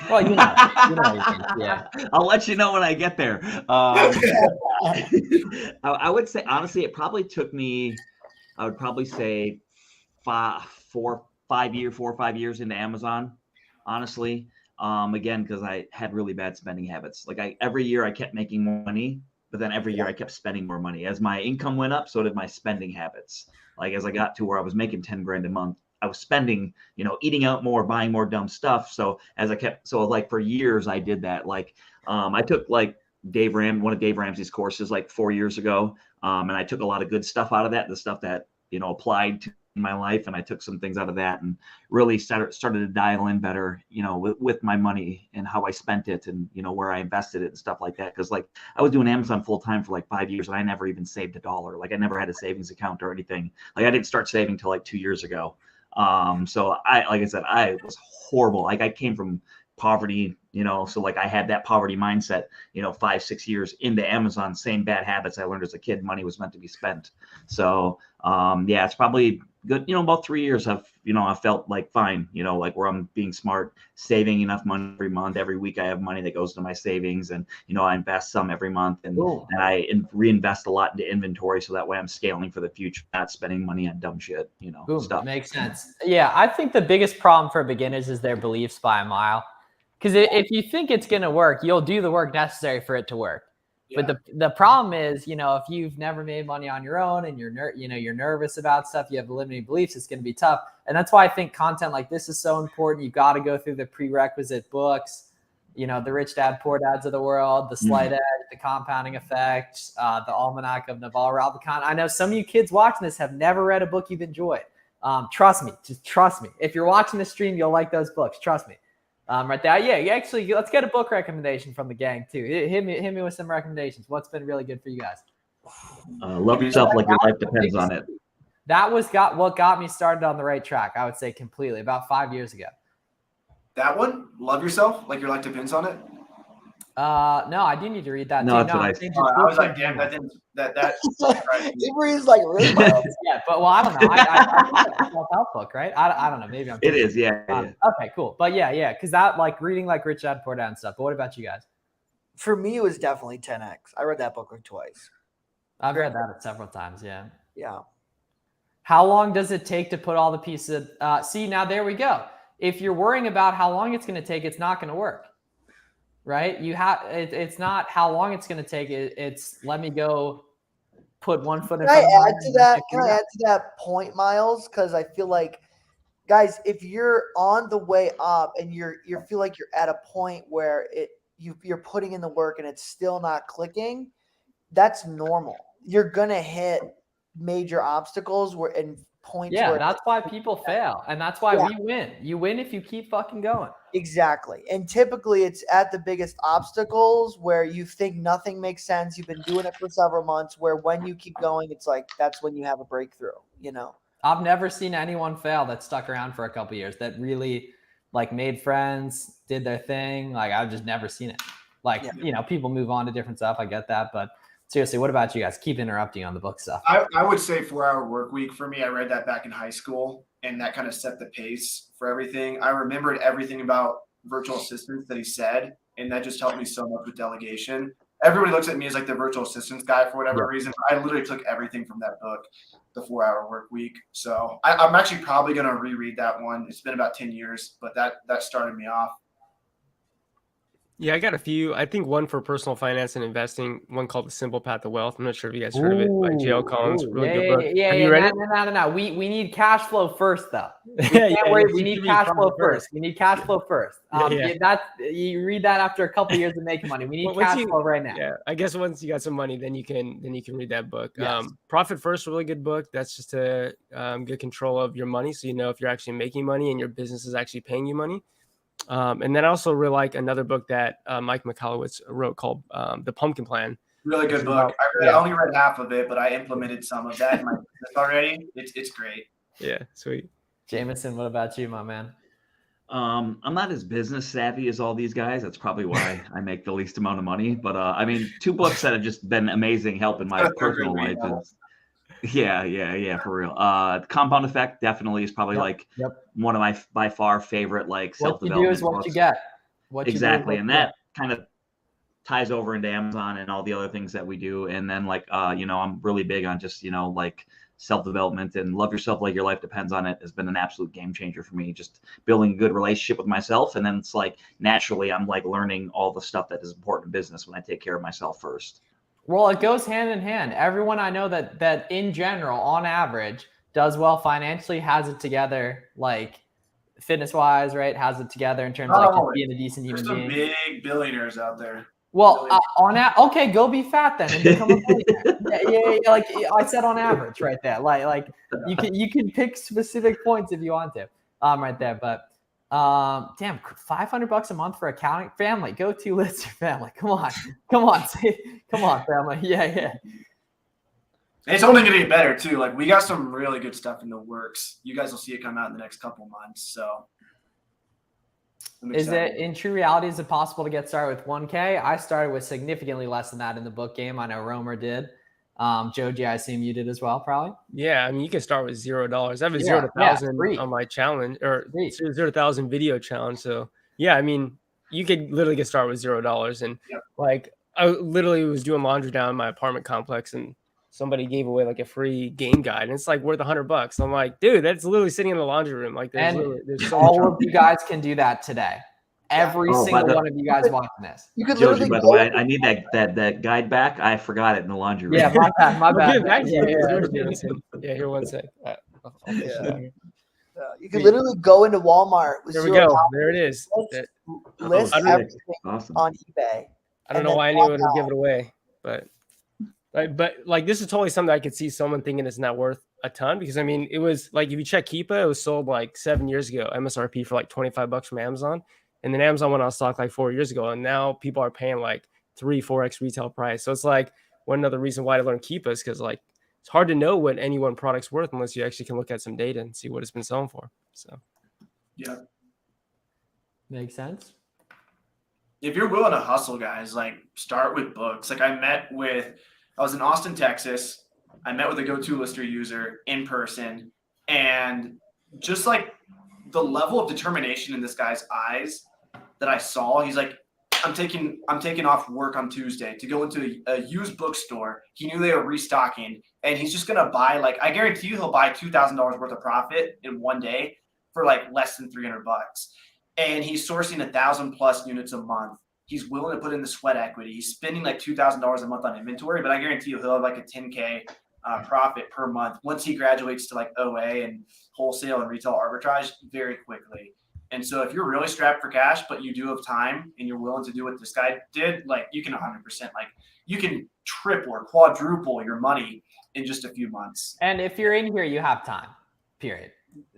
Well, yeah. I'll let you know when I get there. I would say, honestly, it probably took me, I would probably say 4 or 5 years into Amazon, honestly. Again, because I had really bad spending habits. Like every year I kept making more money, but then every year I kept spending more money. As my income went up, so did my spending habits. Like as I got to where I was making 10 grand a month, I was spending, eating out more, buying more dumb stuff. So like for years I did that. Like I took like one of Dave Ramsey's courses like 4 years ago. And I took a lot of good stuff out of that, the stuff that, applied to my life, and I took some things out of that and really started to dial in better, with my money and how I spent it and, where I invested it and stuff like that. Cause like I was doing Amazon full time for like 5 years and I never even saved $1. Like I never had a savings account or anything. Like I didn't start saving till like 2 years ago. So like I said, I was horrible. Like I came from poverty, so like I had that poverty mindset, 5-6 years into Amazon, same bad habits I learned as a kid. Money was meant to be spent. So yeah, it's probably good. About 3 years I felt like fine, like where I'm being smart, saving enough money every month. Every week I have money that goes to my savings, and I invest some every month, and I reinvest a lot into inventory, so that way I'm scaling for the future, not spending money on dumb shit, stuff. Makes sense. Yeah, I think the biggest problem for beginners is their beliefs by a mile. Because if you think it's going to work, you'll do the work necessary for it to work, But the problem is, if you've never made money on your own and you're nervous about stuff, you have limiting beliefs, it's going to be tough. And that's why I think content like this is so important. You've got to go through the prerequisite books, the Rich Dad, Poor Dads of the world, the Slight Edge, the Compounding Effect, the Almanac of Naval Ravikant. I know some of you kids watching this have never read a book you've enjoyed. Trust me. Just trust me. If you're watching the stream, you'll like those books. Trust me. Right there. Yeah, actually, let's get a book recommendation from the gang too. Hit me with some recommendations. What's been really good for you guys? Love yourself like your life depends on it. That was what got me started on the right track. I would say completely about 5 years ago. That one, love yourself like your life depends on it. No, I do need to read that. No, too. that's No, what I was like, damn, that. Avery's like really bad. Yeah, but I don't know. I think that's a self-help book, right? I don't know. Maybe I'm. It is, yeah. Okay, cool. But yeah, because that like reading like Rich Dad Poor Dad and stuff. But what about you guys? For me, it was definitely 10X. I read that book like twice. I've read that several times. Yeah. Yeah. How long does it take to put all the pieces? See, now there we go. If you're worrying about how long it's going to take, it's not going to work. Right? It's not how long it's going to take. It's let me go put one foot in front of Can I add to that point, Miles? Because I feel like, guys, if you're on the way up and you feel like you're at a point where you're putting in the work and it's still not clicking, that's normal. You're gonna hit major obstacles and points. Yeah, that's why people fail, and that's why we win. You win if you keep fucking going. Exactly. And typically it's at the biggest obstacles where you think nothing makes sense. You've been doing it for several months, where when you keep going, it's like that's when you have a breakthrough, I've never seen anyone fail that stuck around for a couple of years, that really like made friends, did their thing. Like I've just never seen it. Like, people move on to different stuff. I get that. But seriously, what about you guys? Keep interrupting on the book stuff. I would say 4-Hour Work Week for me. I read that back in high school, and that kind of set the pace for everything. I remembered everything about virtual assistants that he said, and that just helped me so much with delegation. Everybody looks at me as like the virtual assistants guy for whatever reason. I literally took everything from that book, the 4-Hour Work Week. So I'm actually probably going to reread that one. It's been about 10 years, but that started me off. Yeah, I got a few. I think one for personal finance and investing, one called The Simple Path to Wealth. I'm not sure if you guys heard of it by J.L. Collins. Really good book. Yeah, Have you read it? No. We need cash flow first, though. We need cash flow first. We need cash flow first. You read that after a couple of years of making money. We need cash flow right now. Yeah, I guess once you got some money, then you can read that book. Yes. Profit First, really good book. That's just to get control of your money, so if you're actually making money and your business is actually paying you money. And then I also really like another book that Mike Michalowicz wrote called The Pumpkin Plan. Really good book. I only read half of it, but I implemented some of that in my business already. It's great. Yeah, sweet. Jamison, what about you, my man? I'm not as business savvy as all these guys. That's probably why I make the least amount of money. But two books that have just been amazing help in my personal life. Yeah, for real. Compound Effect definitely is probably one of my by far favorite self-development. What you do is what books. you get. Exactly, and that kind of ties over into Amazon and all the other things that we do. And then I'm really big on just self-development, and Love Yourself Like Your Life Depends on It has been an absolute game changer for me. Just building a good relationship with myself, and then it's naturally I'm learning all the stuff that is important in business when I take care of myself first. Well, it goes hand in hand. Everyone I know that in general, on average, does well financially, has it together, fitness-wise, right? Has it together in terms of just being a decent human being. There's some big billionaires out there. Well, okay, go be fat then and become a billionaire. Yeah. Like I said, on average, right there. You can pick specific points if you want to. Right there, but. Damn, $500 a month for accounting. Family, go to list your family. Come on, family. Yeah. It's only gonna get better too. We got some really good stuff in the works. You guys will see it come out in the next couple months. So, is it in true reality? Is it possible to get started with 1K? I started with significantly less than that in the book game. I know Romer did. Joji, I assume you did as well, probably. Yeah, you can start with $0. I have a 0 to 1,000 on my challenge, or 0 to 1,000 video challenge. So yeah, you could literally get started with $0. And I literally was doing laundry down in my apartment complex, and somebody gave away a free game guide, and it's worth $100. I'm like, dude, that's literally sitting in the laundry room. There's so all of you guys can do that today. Every Oh, by single the- one of you guys watching this. You could Joji, literally by the go way, I need that guide back. I forgot it in the laundry room. Yeah, my bad. My I'll give bad. it back to you. Yeah, It's Jamison. Yeah, here, one sec. I'll fish it out here. you could literally go into Walmart with There we zero go. dollars, There it is. list sick. everything Awesome. on eBay. I don't and know then why walk anyone would give it away, but like this is totally something I could see someone thinking it's not worth a ton, because I mean it was like, if you check Keepa, it was sold like 7 years ago, MSRP for like $25 from Amazon, and then Amazon went on stock like 4 years ago, and now people are paying like 3-4x retail price. So it's like one other reason why to learn Keepa is because like it's hard to know what any one product's worth unless you actually can look at some data and see what it's been selling for. So Yeah. Makes sense. If you're willing to hustle, guys, like start with books. Like I was in Austin, Texas. I met with a Go-To-Lister user in person, and just like the level of determination in this guy's eyes that I saw, he's like, I'm taking off work on Tuesday to go into a used bookstore. He knew they were restocking, and he's just gonna buy, like, I guarantee you he'll buy $2,000 worth of profit in one day for like less than $300. And he's sourcing 1,000+ units a month. He's willing to put in the sweat equity. He's spending like $2,000 a month on inventory, but I guarantee you he'll have like a 10K profit per month once he graduates to like OA and wholesale and retail arbitrage very quickly. And so if you're really strapped for cash, but you do have time and you're willing to do what this guy did, like you can 100%, like you can triple or quadruple your money in just a few months. And if you're in here, you have time. Period.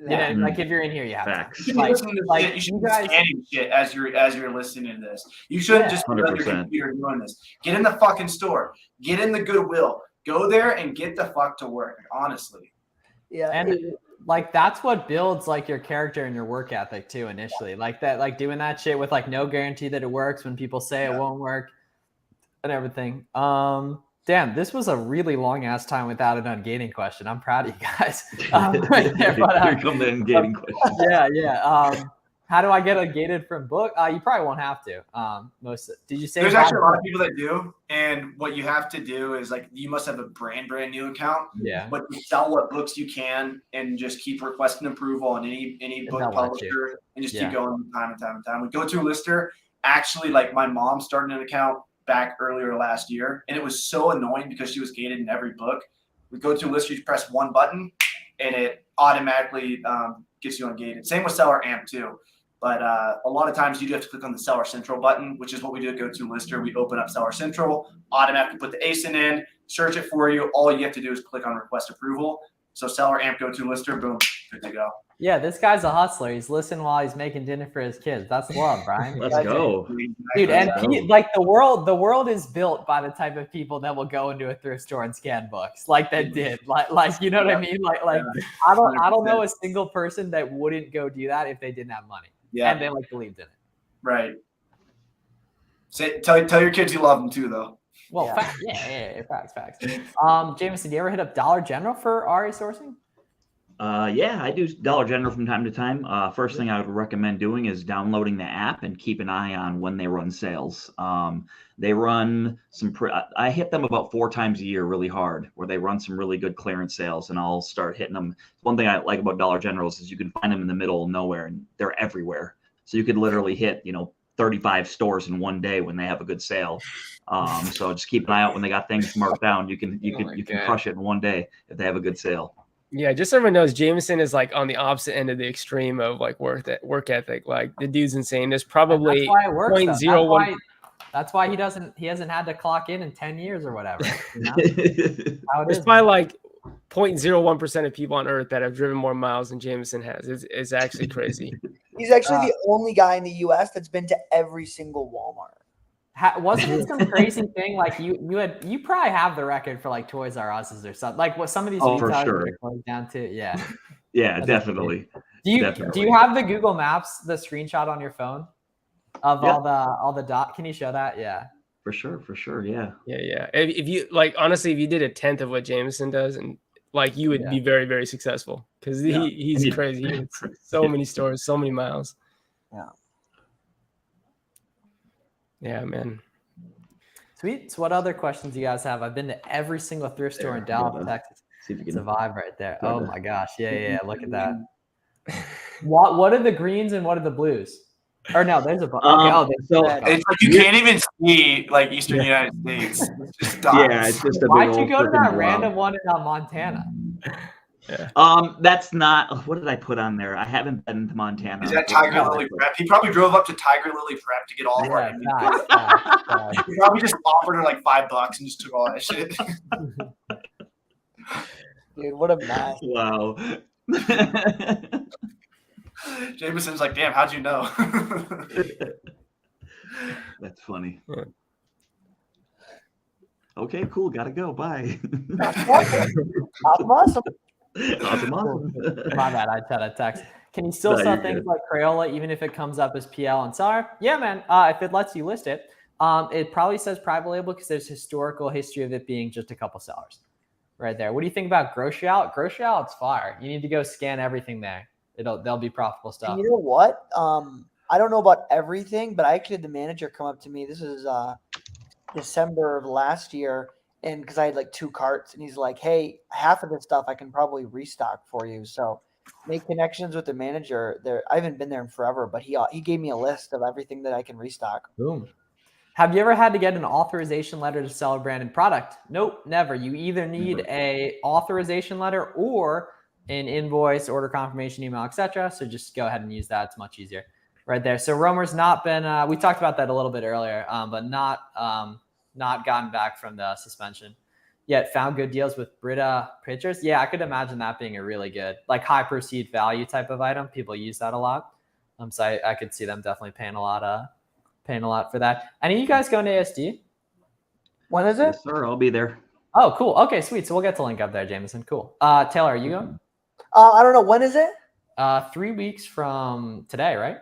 Yeah. You know, like if you're in here, you have Facts. time. You should be Like, listening to like, shit. You should you be guys- scanning shit as you're listening to this. You shouldn't Yeah. just be on your 100%. computer doing this. Get in the fucking store. Get in the Goodwill. Go there and get the fuck to work. Honestly. Yeah. And like that's what builds like your character and your work ethic too initially. Like that, like doing that shit with like no guarantee that it works when people say it won't work and everything. Damn, this was a really long ass time without an ungating question. I'm proud of you guys. Right there, but, Here come the ungating question. yeah. How do I get ungated from book? You probably won't have to. Did you say There's actually a lot of people that do, and what you have to do is like you must have a brand new account. Yeah. But you sell what books you can, and just keep requesting approval on any book they'll let publisher, and just Yeah. keep going time and time and time. We Go-To-Lister. Actually, like my mom started an account back earlier last year, and it was so annoying because she was gated in every book. With Go-To-Lister, you press one button, and it automatically gets you ungated. Same with Seller Amp too. But a lot of times you do have to click on the Seller Central button, which is what we do at Go-To-Lister. We open up Seller Central, automatically put the ASIN in, search it for you. All you have to do is click on request approval. So Seller Amp, Go-To-Lister, boom, good to go. Yeah, this guy's a hustler. He's listening while he's making dinner for his kids. That's love, Brian. Let's go. Dude, and Let's go. like the world is built by the type of people that will go into a thrift store and scan books, like that did, like you know what I mean? Like I don't know a single person that wouldn't go do that if they didn't have money, and they like believed in it. Right. Tell your kids you love them too, though. Well, Yeah. facts. Jamison, do you ever hit up Dollar General for RA sourcing? Yeah, I do Dollar General from time to time. First thing I would recommend doing is downloading the app and keep an eye on when they run sales. They run some. I hit them about 4 times a year, really hard, where they run some really good clearance sales, and I'll start hitting them. One thing I like about Dollar Generals is you can find them in the middle of nowhere, and they're everywhere. So you could literally hit 35 stores in one day when they have a good sale. So just keep an eye out when they got things marked down. You can crush it in one day if they have a good sale. yeah, just so everyone knows, Jamison is like on the opposite end of the extreme of like work ethic. Like the dude's insane. There's probably That's why it works. 0.01. That's why he hasn't had to clock in 10 years or whatever. You know? How it There's is, probably man. like 0.01% of people on Earth that have driven more miles than Jamison has. It's actually crazy. He's actually the only guy in the U.S. that's been to every single Walmart. Wasn't it some crazy thing? Like you probably have the record for like Toys R Us's or something. Like what some of these Oh, for retailers sure. are closed down to. Yeah. Yeah, That's definitely. Do you Definitely. have the Google Maps, the screenshot on your phone of Yeah. all the dot? Can you show that? Yeah. For sure. Yeah. Yeah. If you like, honestly, if you did 1/10 of what Jamison does, and like you would be very, very successful because he's crazy. He hits so many stores, so many miles. Yeah. Yeah, man. Sweet. So what other questions do you guys have? I've been to every single thrift store in Dallas, Texas. See if you It's a can. vibe right there. Yeah. Oh my gosh. Yeah. Look at that. What are the greens and what are the blues? Or no, there's a okay. Oh, so It's like you can't even see like Eastern United States. It's just dots. yeah, it's just a big Why'd old you go to freaking that blob. random one in Montana? That's not. What did I put on there? I haven't been to Montana. Is that What Tiger did I Lily put? Prep? He probably drove up to Tiger Lily Prep to get all of our Yeah, inventory. facts. He probably just offered her like $5 and just took all that shit. Dude, what a mess. Wow. Jamison's like, damn, how'd you know? That's funny. Yeah. Okay, cool. Gotta go. Bye. Awesome. Awesome. My bad. I tried to text. Can you still No, sell you're things good. like Crayola even if it comes up as PL and SAR? Yeah, man. If it lets you list it, it probably says private label because there's historical history of it being just a couple sellers right there. What do you think about Grocery Out? Grocery Out's fire. You need to go scan everything there. They'll be profitable stuff. And you know what? I don't know about everything, but I actually had the manager come up to me. This is December of last year, and because I had like 2 carts, and he's like, "Hey, half of this stuff I can probably restock for you." So make connections with the manager. There, I haven't been there in forever, but he gave me a list of everything that I can restock. Boom. Have you ever had to get an authorization letter to sell a branded product? Nope, never. You either need a authorization letter or an invoice, order confirmation email, etc. So just go ahead and use that. It's much easier right there. So Romer's not been, we talked about that a little bit earlier, but not gotten back from the suspension yet. Found good deals with Brita pitchers. Yeah, I could imagine that being a really good, like high perceived value type of item. People use that a lot. So I could see them definitely paying a lot for that. Any of you guys going to ASD? When is it? Yes, sir. I'll be there. Oh, cool. Okay, sweet. So we'll get to link up there, Jamison. Cool. Taylor, are you going? I don't know. When is it? 3 weeks from today, right?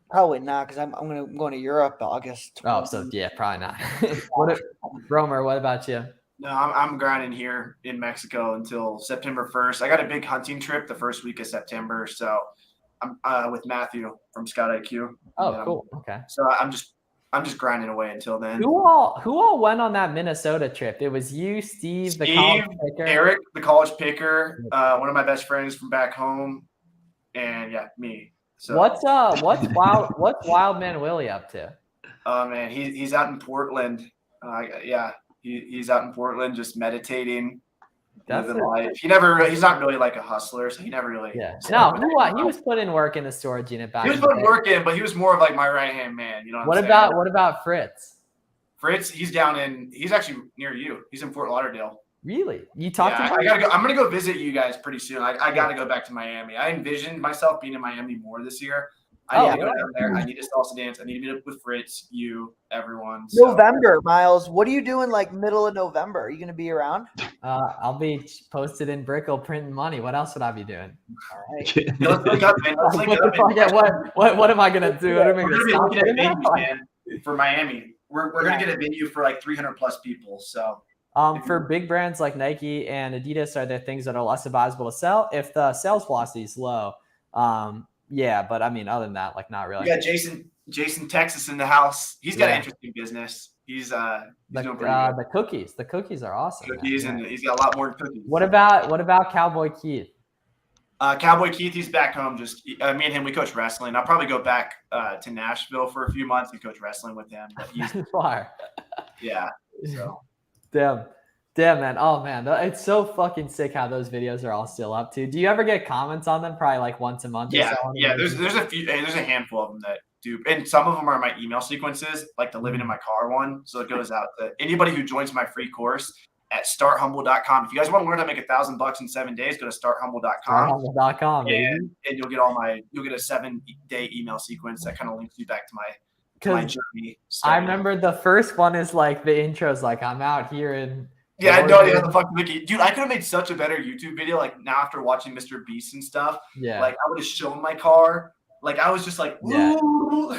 Probably not, because I'm going to Europe August. Oh, so yeah, probably not. Romer, what about you? No, I'm grinding here in Mexico until September 1st. I got a big hunting trip the first week of September, so I'm with Matthew from Scout IQ. Oh, cool. Okay. So I'm just grinding away until then. Who all went on that Minnesota trip? It was you, Steve, the college picker, Eric, the college picker, one of my best friends from back home, and yeah, me. So what's Wildman Willie up to? Oh man, he's out in Portland. He's out in Portland just meditating, living life. He's not really like a hustler, so he never really. Yeah. No, he was putting work in the storage unit back. He was putting work in, but he was more of like my right hand man. You know what about Fritz? Fritz, he's actually near you. He's in Fort Lauderdale. Really? You talked to him? I gotta go. I'm gonna go visit you guys pretty soon. I gotta go back to Miami. I envisioned myself being in Miami more this year. I need to go down there. I need to salsa dance. I need to meet up with Fritz, you, everyone. So. November, Miles. What are you doing like middle of November? Are you gonna be around? I'll be posted in Brickle printing money. What else would I be doing? All right. Yeah, let's link up, man. Let's link up. What am I gonna do? We're gonna be looking at venues, man, for Miami. We're gonna get a venue for like 300 plus people. So. For big brands like Nike and Adidas, are there things that are less advisable to sell if the sales velocity is low? Yeah, but I mean, other than that, like not really. We got Jason Texas in the house. He's got an interesting business. He's doing pretty good. The cookies are awesome. Cookies, and he's got a lot more cookies. What about Cowboy Keith? Cowboy Keith, he's back home. Just me and him, we coach wrestling. I'll probably go back to Nashville for a few months and coach wrestling with him. But he's far. Yeah. So. Damn, man. Oh, man. It's so fucking sick how those videos are all still up too. Do you ever get comments on them? Probably like once a month. Yeah. There's a handful of them that do. And some of them are my email sequences, like the living in my car one. So it goes out to anybody who joins my free course at starthumble.com. If you guys want to learn how to make $1,000 in 7 days, go to starthumble.com. Starthumble.com. And you'll get a 7-day email sequence that kind of links you back to my journey. I remember the first one is like the intro's like I'm out here in I know the fucking Mickey. Dude, I could have made such a better YouTube video like now after watching Mr. Beast and stuff. Yeah. Like I would have shown my car. Like I was just like, woo.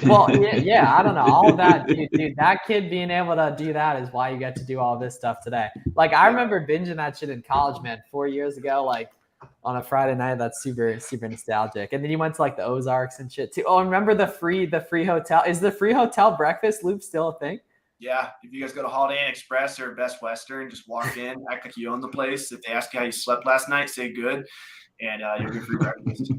Well, I don't know. All of that, dude, that kid being able to do that is why you get to do all this stuff today. Like I remember binging that shit in college, man, 4 years ago, like on a Friday night. That's super, super nostalgic. And then you went to like the Ozarks and shit too. Oh, remember the free hotel? Is the free hotel breakfast loop still a thing? Yeah. If you guys go to Holiday Inn Express or Best Western, just walk in, act like you own the place. If they ask you how you slept last night, say good. and you'll get free breakfast.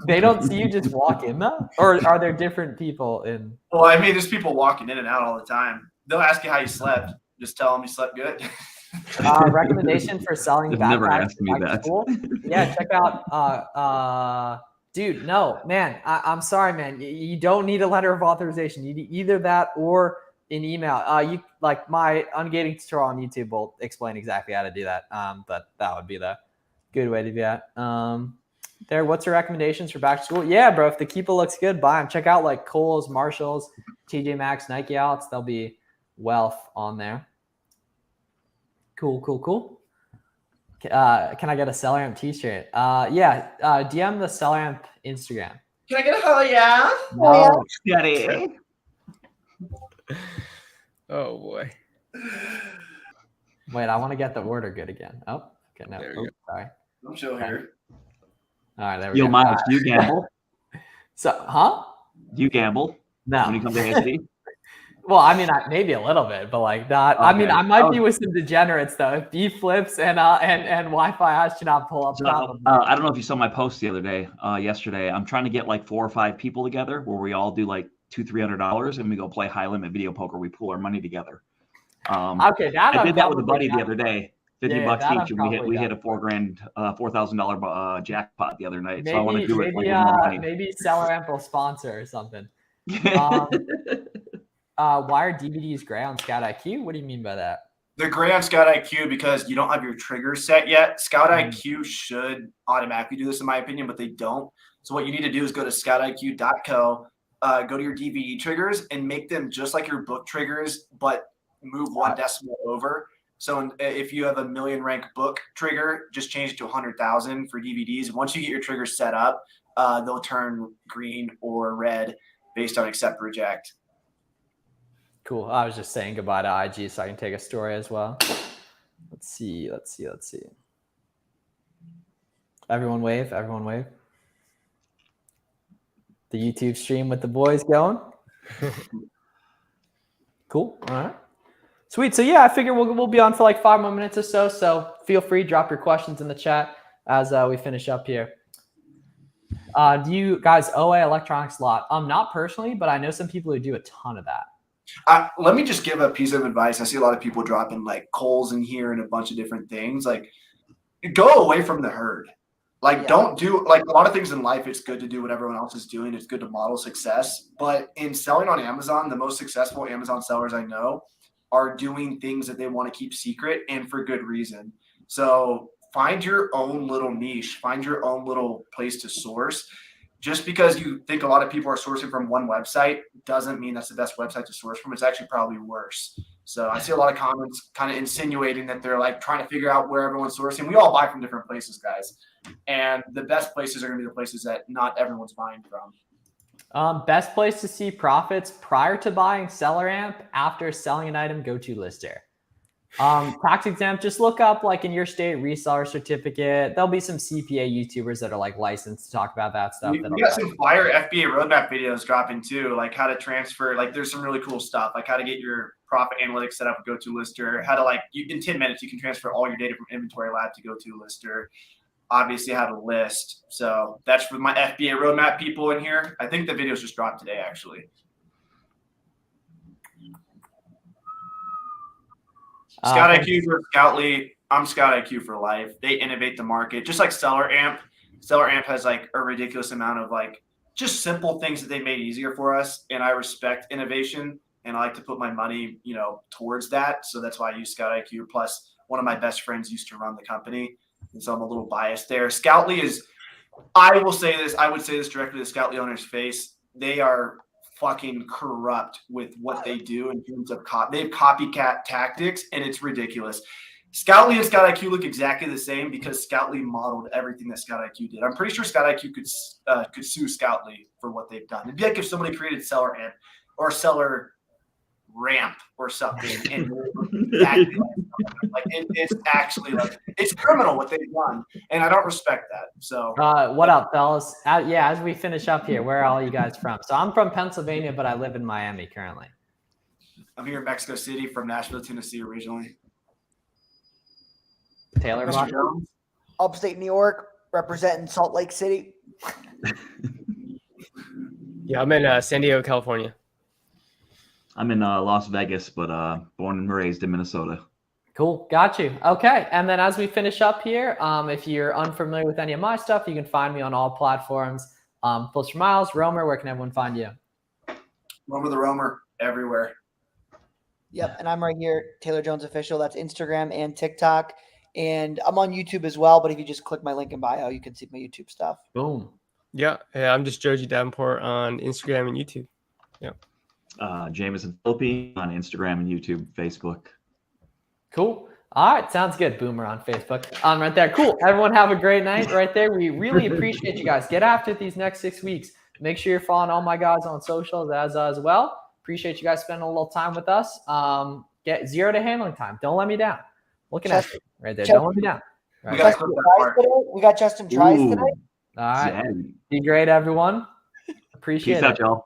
They don't see you just walk in though, or are there different people in? Well, I mean, there's people walking in and out all the time. They'll ask you how you slept. Just tell them you slept good. Recommendation for selling They've never backpacks asked me back to that. school? Yeah, check out. Dude, no, man. I'm sorry, man. You don't need a letter of authorization. You need either that or an email. You like my ungating tutorial on YouTube will explain exactly how to do that. But that would be the good way to do that. There, what's your recommendations for back to school? Yeah, bro. If the Keepa looks good, buy them. Check out like Kohl's, Marshalls, TJ Maxx, Nike outlets. There'll be wealth on there. Cool. Can I get a CellerAmp t-shirt? Yeah. DM the CellerAmp Instagram. Can I get a hell yeah? No. Daddy. Oh boy. Wait, I want to get the order good again. Oh, okay. No. There we Oh, go. sorry. I'm still here. All right. There we Yo, go. Miles, do you gamble? So, huh? Do you gamble when you No. come to Haiti? Well, I mean, maybe a little bit, but like not. I mean, Okay. I might be with some degenerates though. If B flips and Wi-Fi has to not pull up. So, Probably. I don't know if you saw my post the other day, yesterday. I'm trying to get like 4 or 5 people together where we all do like $200-$300 and we go play high limit video poker. We pool our money together. Okay, that I did that with a probably buddy the other day. $50 Yeah, that I'm each, and we probably hit a $4,000 jackpot the other night. maybe So I want to do it. maybe Like, with more money. maybe CellerAmp will sponsor or something. Why are DVDs gray on Scout IQ? What do you mean by that? They're gray on Scout IQ because you don't have your triggers set yet. Scout IQ should automatically do this, in my opinion, but they don't. So what you need to do is go to scoutiq.co, go to your DVD triggers, and make them just like your book triggers, but move 1 decimal over. So if you have a 1,000,000 rank book trigger, just change it to 100,000 for DVDs. Once you get your triggers set up, they'll turn green or red based on accept or reject. Cool. I was just saying goodbye to IG so I can take a story as well. Let's see. Everyone wave. The YouTube stream with the boys going. Cool. All right. Sweet. So yeah, I figure we'll be on for like 5 more minutes or so. So feel free, drop your questions in the chat as we finish up here. Do you guys OA electronics a lot? Not personally, but I know some people who do a ton of that. Let me just give a piece of advice. I see a lot of people dropping like Kohl's in here and a bunch of different things. Like, go away from the herd. Like, don't do like a lot of things in life. It's good to do what everyone else is doing. It's good to model success. But in selling on Amazon, the most successful Amazon sellers I know are doing things that they want to keep secret and for good reason. So find your own little niche, find your own little place to source. Just because you think a lot of people are sourcing from one website doesn't mean that's the best website to source from. It's actually probably worse. So I see a lot of comments kind of insinuating that they're like trying to figure out where everyone's sourcing. We all buy from different places, guys. And the best places are going to be the places that not everyone's buying from. Best place to see profits prior to buying CellerAmp, after selling an item, go to Lister. Tax exempt, just look up like in your state reseller certificate. There'll be some CPA YouTubers that are like licensed to talk about that stuff. We got some fire FBA roadmap videos dropping too, like how to transfer. Like there's some really cool stuff, like how to get your profit analytics set up with GoToLister, how to like in 10 minutes you can transfer all your data from Inventory Lab to GoToLister. Obviously how to list. So that's for my FBA roadmap people in here. I think the videos just dropped today actually. Scout IQ for Scoutly. I'm Scout IQ for life. They innovate the market, just like CellerAmp. CellerAmp has like a ridiculous amount of like just simple things that they made easier for us, and I respect innovation, and I like to put my money, towards that. So that's why I use Scout IQ. Plus, one of my best friends used to run the company, and so I'm a little biased there. Scoutly is. I will say this. I would say this directly to the Scoutly owner's face. They are fucking corrupt with what they do in terms of they have copycat tactics, and it's ridiculous. Scoutly and Scout IQ look exactly the same because Scoutly modeled everything that Scout IQ did. I'm pretty sure Scout IQ could sue Scoutly for what they've done. It'd be like if somebody created CellerAmp or Seller Ramp or something, and exactly like it's actually like it's criminal what they've done, and I don't respect that. So what up, fellas? As we finish up here, where are all you guys from? So I'm from Pennsylvania, but I live in Miami currently. I'm here in Mexico City from Nashville, Tennessee originally. Taylor, upstate New York, representing Salt Lake City. Yeah, I'm in San Diego, California. I'm in Las Vegas, but born and raised in Minnesota. Cool. Got you. Okay. And then as we finish up here, if you're unfamiliar with any of my stuff, you can find me on all platforms. Plus for Miles, Romer, where can everyone find you? Romer the Roamer everywhere. Yep, and I'm right here, Taylor Jones Official. That's Instagram and TikTok. And I'm on YouTube as well, but if you just click my link in bio, you can see my YouTube stuff. Boom. Yeah, I'm just Joji Davenport on Instagram and YouTube. Yeah. Jamison Philippi on Instagram and YouTube, Facebook. Cool. All right. Sounds good. Boomer on Facebook. Right there. Cool. Everyone have a great night right there. We really appreciate you guys. Get after it these next 6 weeks. Make sure you're following all my guys on socials as well. Appreciate you guys spending a little time with us. Get 0 to handling time. Don't let me down. Looking at you right there. Don't let me down. Right. We got clip that part. We got Justin Tries Ooh. today. All right. Zaddy. Be great, everyone. Appreciate Peace it. out, y'all.